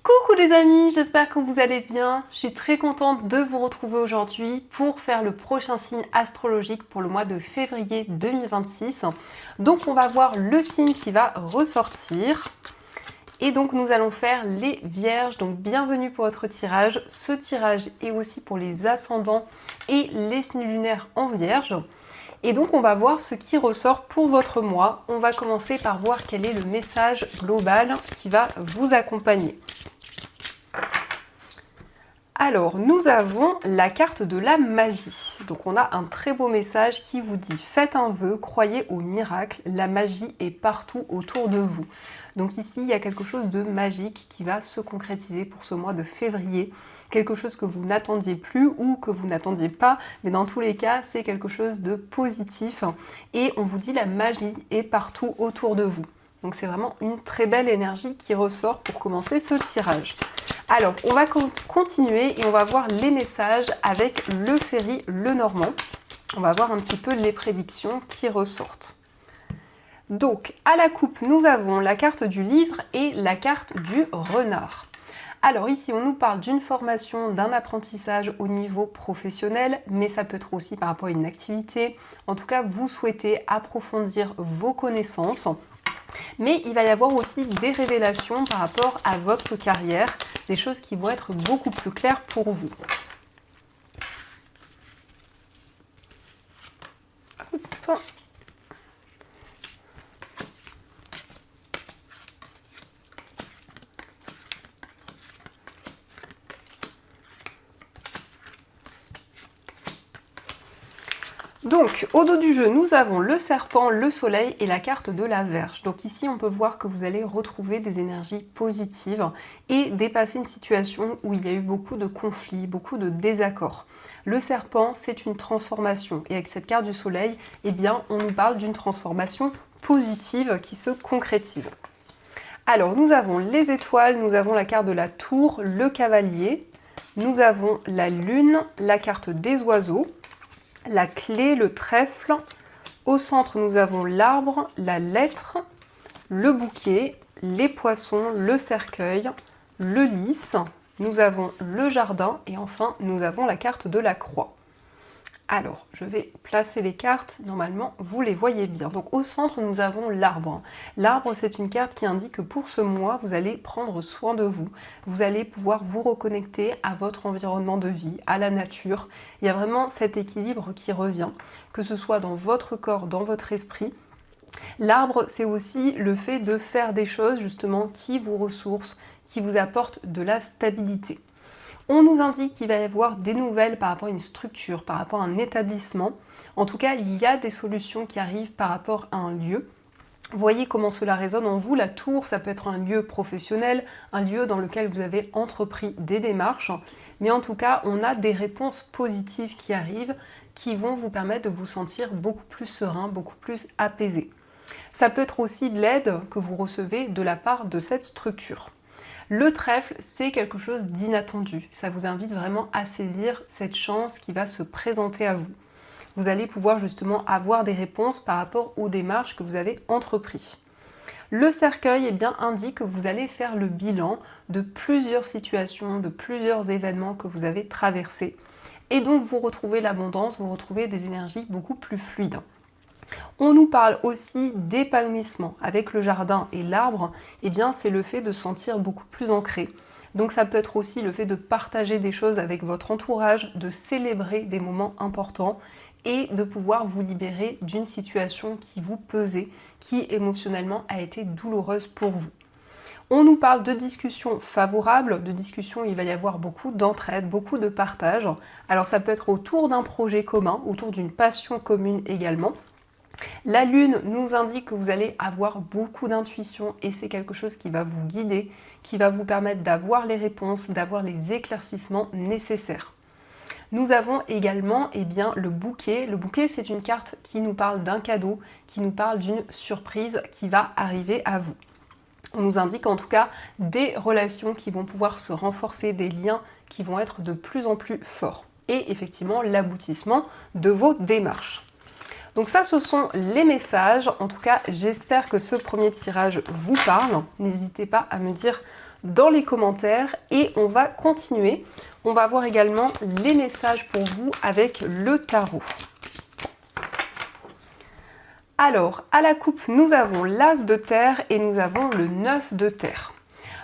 Coucou les amis, j'espère que vous allez bien. Je suis très contente de vous retrouver aujourd'hui pour faire le prochain signe astrologique pour le mois de février 2026. Donc on va voir le signe qui va ressortir. Et donc nous allons faire les vierges, donc bienvenue pour votre tirage. Ce tirage est aussi pour les ascendants et les signes lunaires en vierge. Et donc on va voir ce qui ressort pour votre mois. On va commencer par voir quel est le message global qui va vous accompagner. Alors, nous avons la carte de la magie. Donc on a un très beau message qui vous dit « Faites un vœu, croyez au miracle, la magie est partout autour de vous ». Donc ici, il y a quelque chose de magique qui va se concrétiser pour ce mois de février. Quelque chose que vous n'attendiez plus ou que vous n'attendiez pas, mais dans tous les cas, c'est quelque chose de positif. Et on vous dit « La magie est partout autour de vous ». Donc c'est vraiment une très belle énergie qui ressort pour commencer ce tirage. Alors, on va continuer et on va voir les messages avec le Ferry Lenormand. On va voir un petit peu les prédictions qui ressortent. Donc, à la coupe, nous avons la carte du livre et la carte du renard. Alors ici, on nous parle d'une formation, d'un apprentissage au niveau professionnel, mais ça peut être aussi par rapport à une activité. En tout cas, vous souhaitez approfondir vos connaissances. Mais il va y avoir aussi des révélations par rapport à votre carrière, des choses qui vont être beaucoup plus claires pour vous. Hop. Donc, au dos du jeu, nous avons le serpent, le soleil et la carte de la Vierge. Donc ici, on peut voir que vous allez retrouver des énergies positives et dépasser une situation où il y a eu beaucoup de conflits, beaucoup de désaccords. Le serpent, c'est une transformation. Et avec cette carte du soleil, eh bien, on nous parle d'une transformation positive qui se concrétise. Alors, nous avons les étoiles, nous avons la carte de la tour, le cavalier, nous avons la lune, la carte des oiseaux, la clé, le trèfle. Au centre, nous avons l'arbre, la lettre, le bouquet, les poissons, le cercueil, le lys. Nous avons le jardin et enfin, nous avons la carte de la croix. Alors, je vais placer les cartes. Normalement, vous les voyez bien. Donc, au centre, nous avons l'arbre. L'arbre, c'est une carte qui indique que pour ce mois, vous allez prendre soin de vous. Vous allez pouvoir vous reconnecter à votre environnement de vie, à la nature. Il y a vraiment cet équilibre qui revient, que ce soit dans votre corps, dans votre esprit. L'arbre, c'est aussi le fait de faire des choses, justement, qui vous ressourcent, qui vous apportent de la stabilité. On nous indique qu'il va y avoir des nouvelles par rapport à une structure, par rapport à un établissement. En tout cas, il y a des solutions qui arrivent par rapport à un lieu. Voyez comment cela résonne en vous. La tour, ça peut être un lieu professionnel, un lieu dans lequel vous avez entrepris des démarches. Mais en tout cas, on a des réponses positives qui arrivent, qui vont vous permettre de vous sentir beaucoup plus serein, beaucoup plus apaisé. Ça peut être aussi de l'aide que vous recevez de la part de cette structure. Le trèfle, c'est quelque chose d'inattendu. Ça vous invite vraiment à saisir cette chance qui va se présenter à vous. Vous allez pouvoir justement avoir des réponses par rapport aux démarches que vous avez entreprises. Le cercueil, eh bien, indique que vous allez faire le bilan de plusieurs situations, de plusieurs événements que vous avez traversés. Et donc, vous retrouvez l'abondance, vous retrouvez des énergies beaucoup plus fluides. On nous parle aussi d'épanouissement. Avec le jardin et l'arbre, eh bien, c'est le fait de se sentir beaucoup plus ancré. Donc ça peut être aussi le fait de partager des choses avec votre entourage, de célébrer des moments importants et de pouvoir vous libérer d'une situation qui vous pesait, qui émotionnellement a été douloureuse pour vous. On nous parle de discussions favorables, de discussions où il va y avoir beaucoup d'entraide, beaucoup de partage. Alors ça peut être autour d'un projet commun, autour d'une passion commune également. La lune nous indique que vous allez avoir beaucoup d'intuition et c'est quelque chose qui va vous guider, qui va vous permettre d'avoir les réponses, d'avoir les éclaircissements nécessaires. Nous avons également le bouquet. Le bouquet, c'est une carte qui nous parle d'un cadeau, qui nous parle d'une surprise qui va arriver à vous. On nous indique en tout cas des relations qui vont pouvoir se renforcer, des liens qui vont être de plus en plus forts. Et effectivement, l'aboutissement de vos démarches. Donc ça, ce sont les messages. En tout cas, j'espère que ce premier tirage vous parle. N'hésitez pas à me dire dans les commentaires et on va continuer. On va voir également les messages pour vous avec le tarot. Alors, à la coupe, nous avons l'As de terre et nous avons le 9 de terre.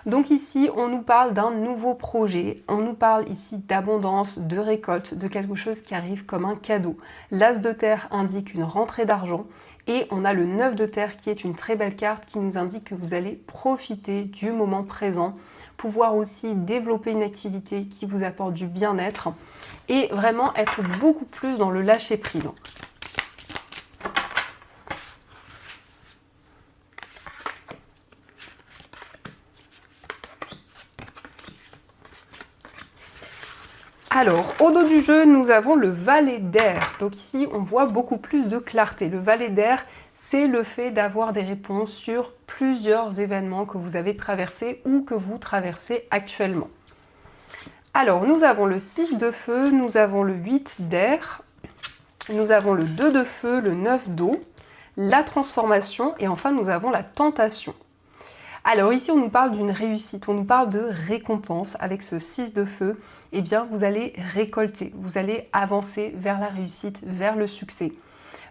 Donc ici, on nous parle d'un nouveau projet, on nous parle ici d'abondance, de récolte, de quelque chose qui arrive comme un cadeau. L'As de terre indique une rentrée d'argent et on a le 9 de terre qui est une très belle carte qui nous indique que vous allez profiter du moment présent, pouvoir aussi développer une activité qui vous apporte du bien-être et vraiment être beaucoup plus dans le lâcher-prise. Alors, au dos du jeu, nous avons le valet d'air. Donc ici, on voit beaucoup plus de clarté. Le valet d'air, c'est le fait d'avoir des réponses sur plusieurs événements que vous avez traversés ou que vous traversez actuellement. Alors, nous avons le 6 de feu, nous avons le 8 d'air, nous avons le 2 de feu, le 9 d'eau, la transformation et enfin, nous avons la tentation. Alors ici, on nous parle d'une réussite, on nous parle de récompense. Avec ce 6 de feu, eh bien, vous allez récolter, vous allez avancer vers la réussite, vers le succès.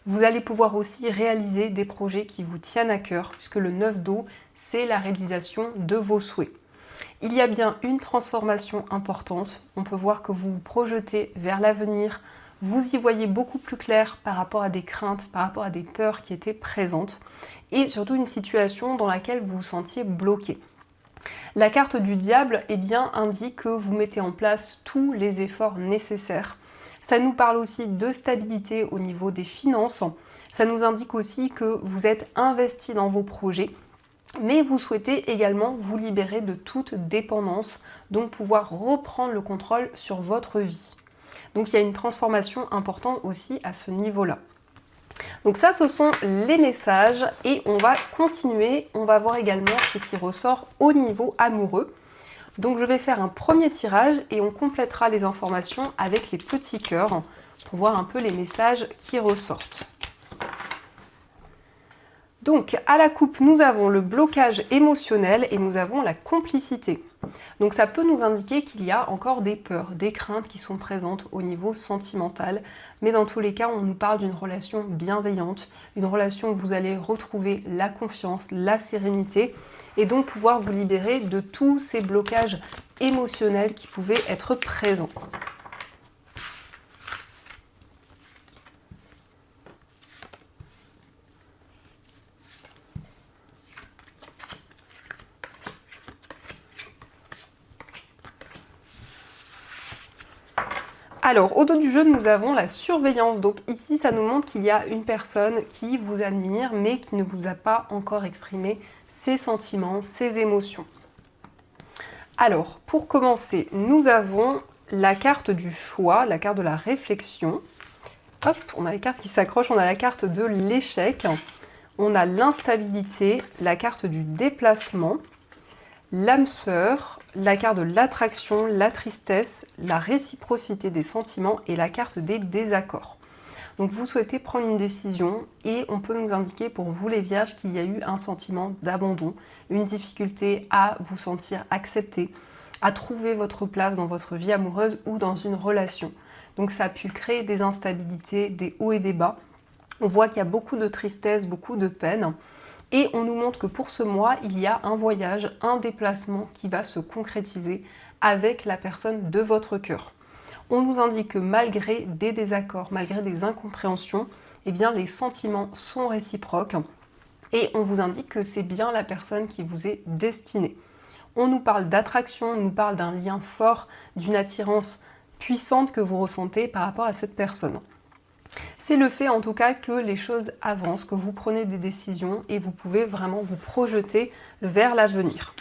Vous allez pouvoir aussi réaliser des projets qui vous tiennent à cœur, puisque le 9 d'eau, c'est la réalisation de vos souhaits. Il y a bien une transformation importante. On peut voir que vous vous projetez vers l'avenir. Vous y voyez beaucoup plus clair par rapport à des craintes, par rapport à des peurs qui étaient présentes. Et surtout une situation dans laquelle vous vous sentiez bloqué. La carte du diable eh bien, indique que vous mettez en place tous les efforts nécessaires. Ça nous parle aussi de stabilité au niveau des finances. Ça nous indique aussi que vous êtes investi dans vos projets. Mais vous souhaitez également vous libérer de toute dépendance, donc pouvoir reprendre le contrôle sur votre vie. Donc il y a une transformation importante aussi à ce niveau-là. Donc ça, ce sont les messages et on va continuer. On va voir également ce qui ressort au niveau amoureux. Donc je vais faire un premier tirage et on complétera les informations avec les petits cœurs pour voir un peu les messages qui ressortent. Donc à la coupe, nous avons le blocage émotionnel et nous avons la complicité. Donc ça peut nous indiquer qu'il y a encore des peurs, des craintes qui sont présentes au niveau sentimental. Mais dans tous les cas, on nous parle d'une relation bienveillante, une relation où vous allez retrouver la confiance, la sérénité et donc pouvoir vous libérer de tous ces blocages émotionnels qui pouvaient être présents. Alors, au dos du jeu, nous avons la surveillance. Donc ici, ça nous montre qu'il y a une personne qui vous admire, mais qui ne vous a pas encore exprimé ses sentiments, ses émotions. Alors, pour commencer, nous avons la carte du choix, la carte de la réflexion. Hop, on a les cartes qui s'accrochent, on a la carte de l'échec, on a l'instabilité, la carte du déplacement, l'âme sœur, la carte de l'attraction, la tristesse, la réciprocité des sentiments et la carte des désaccords. Donc vous souhaitez prendre une décision et on peut nous indiquer pour vous les vierges qu'il y a eu un sentiment d'abandon, une difficulté à vous sentir accepté, à trouver votre place dans votre vie amoureuse ou dans une relation. Donc ça a pu créer des instabilités, des hauts et des bas. On voit qu'il y a beaucoup de tristesse, beaucoup de peine. Et on nous montre que pour ce mois, il y a un voyage, un déplacement qui va se concrétiser avec la personne de votre cœur. On nous indique que malgré des désaccords, malgré des incompréhensions, eh bien les sentiments sont réciproques et on vous indique que c'est bien la personne qui vous est destinée. On nous parle d'attraction, on nous parle d'un lien fort, d'une attirance puissante que vous ressentez par rapport à cette personne. C'est le fait en tout cas que les choses avancent, que vous prenez des décisions et vous pouvez vraiment vous projeter vers l'avenir.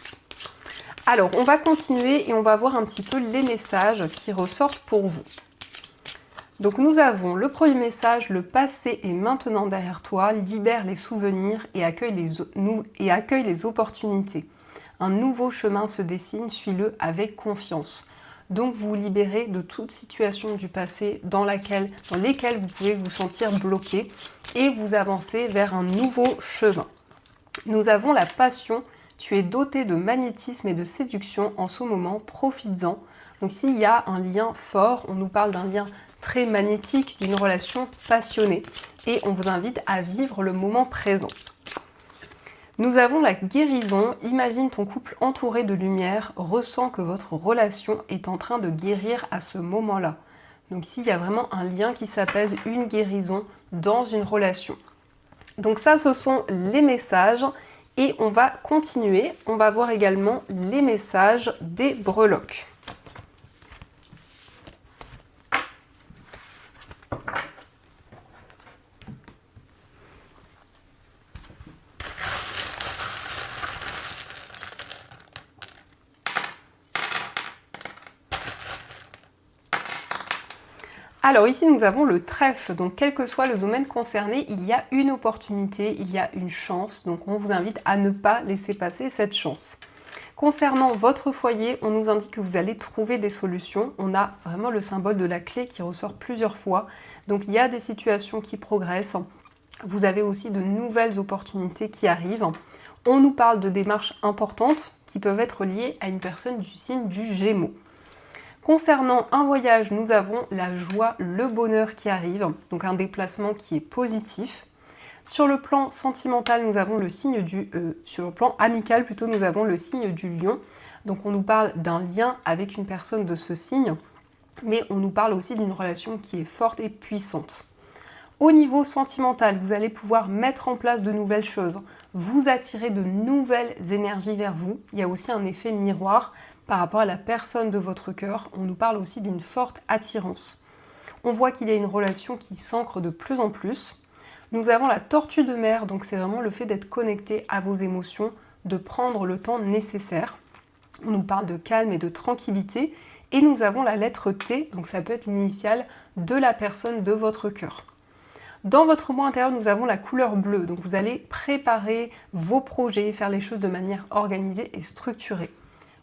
Alors, on va continuer et on va voir un petit peu les messages qui ressortent pour vous. Donc nous avons le premier message, le passé est maintenant derrière toi, libère les souvenirs et accueille les opportunités. Un nouveau chemin se dessine, suis-le avec confiance. Donc vous vous libérez de toute situation du passé dans lesquelles vous pouvez vous sentir bloqué et vous avancez vers un nouveau chemin. Nous avons la passion, Tu es doté de magnétisme et de séduction en ce moment, profites-en. Donc s'il y a un lien fort, on nous parle d'un lien très magnétique, d'une relation passionnée. Et on vous invite à vivre le moment présent. Nous avons la guérison. Imagine ton couple entouré de lumière, ressens que votre relation est en train de guérir à ce moment-là. Donc ici, il y a vraiment un lien qui s'apaise, une guérison dans une relation. Donc ça, ce sont les messages et on va continuer. On va voir également les messages des breloques. Alors ici nous avons le trèfle, donc quel que soit le domaine concerné, il y a une opportunité, il y a une chance, donc on vous invite à ne pas laisser passer cette chance. Concernant votre foyer, on nous indique que vous allez trouver des solutions. On a vraiment le symbole de la clé qui ressort plusieurs fois, donc il y a des situations qui progressent. Vous avez aussi de nouvelles opportunités qui arrivent. On nous parle de démarches importantes qui peuvent être liées à une personne du signe du Gémeaux. Concernant un voyage, nous avons la joie, le bonheur qui arrive, donc un déplacement qui est positif. Sur le plan sentimental, nous avons le signe sur le plan amical plutôt, nous avons le signe du lion. Donc on nous parle d'un lien avec une personne de ce signe, mais on nous parle aussi d'une relation qui est forte et puissante. Au niveau sentimental, vous allez pouvoir mettre en place de nouvelles choses, vous attirer de nouvelles énergies vers vous. Il y a aussi un effet miroir par rapport à la personne de votre cœur. On nous parle aussi d'une forte attirance. On voit qu'il y a une relation qui s'ancre de plus en plus. Nous avons la tortue de mer, donc c'est vraiment le fait d'être connecté à vos émotions, de prendre le temps nécessaire. On nous parle de calme et de tranquillité. Et nous avons la lettre T, donc ça peut être l'initiale de la personne de votre cœur. Dans votre moi intérieur, nous avons la couleur bleue, donc vous allez préparer vos projets, faire les choses de manière organisée et structurée.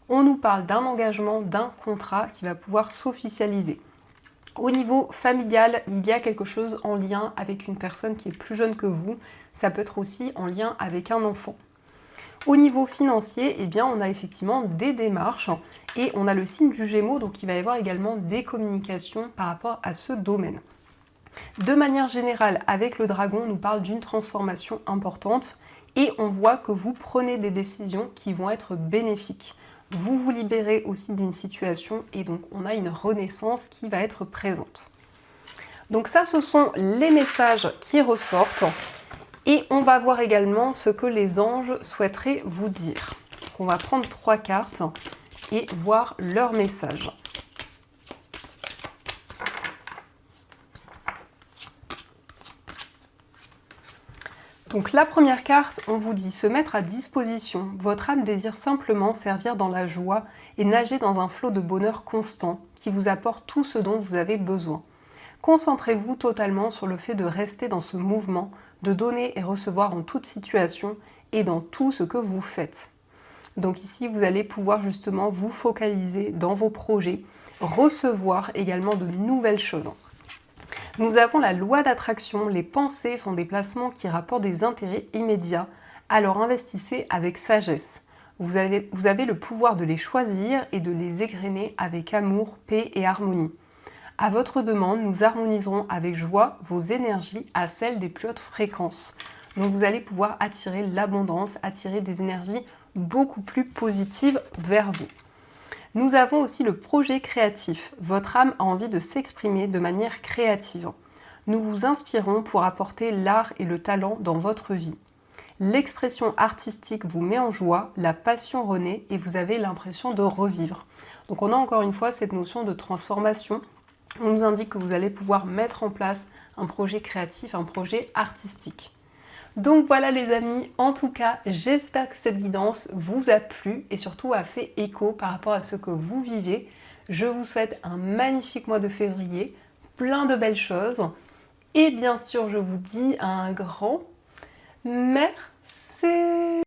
On nous parle d'un engagement, d'un contrat qui va pouvoir s'officialiser. Au niveau familial, il y a quelque chose en lien avec une personne qui est plus jeune que vous. Ça peut être aussi en lien avec un enfant. Au niveau financier, eh bien, on a effectivement des démarches et on a le signe du Gémeaux, donc il va y avoir également des communications par rapport à ce domaine. De manière générale, avec le dragon, on nous parle d'une transformation importante et on voit que vous prenez des décisions qui vont être bénéfiques. Vous vous libérez aussi d'une situation et donc on a une renaissance qui va être présente. Donc ça, ce sont les messages qui ressortent et on va voir également ce que les anges souhaiteraient vous dire. Donc on va prendre 3 cartes et voir leurs messages. Donc la première carte, on vous dit se mettre à disposition. Votre âme désire simplement servir dans la joie et nager dans un flot de bonheur constant qui vous apporte tout ce dont vous avez besoin. Concentrez-vous totalement sur le fait de rester dans ce mouvement, de donner et recevoir en toute situation et dans tout ce que vous faites. Donc ici, vous allez pouvoir justement vous focaliser dans vos projets, recevoir également de nouvelles choses. Nous avons la loi d'attraction, les pensées sont des placements qui rapportent des intérêts immédiats, alors investissez avec sagesse. Vous avez le pouvoir de les choisir et de les égrener avec amour, paix et harmonie. À votre demande, nous harmoniserons avec joie vos énergies à celles des plus hautes fréquences. Donc vous allez pouvoir attirer l'abondance, attirer des énergies beaucoup plus positives vers vous. Nous avons aussi le projet créatif. Votre âme a envie de s'exprimer de manière créative. Nous vous inspirons pour apporter l'art et le talent dans votre vie. L'expression artistique vous met en joie, la passion renaît et vous avez l'impression de revivre. Donc on a encore une fois cette notion de transformation. On nous indique que vous allez pouvoir mettre en place un projet créatif, un projet artistique. Donc voilà les amis, en tout cas, j'espère que cette guidance vous a plu et surtout a fait écho par rapport à ce que vous vivez. Je vous souhaite un magnifique mois de février, plein de belles choses. Et bien sûr, je vous dis un grand merci.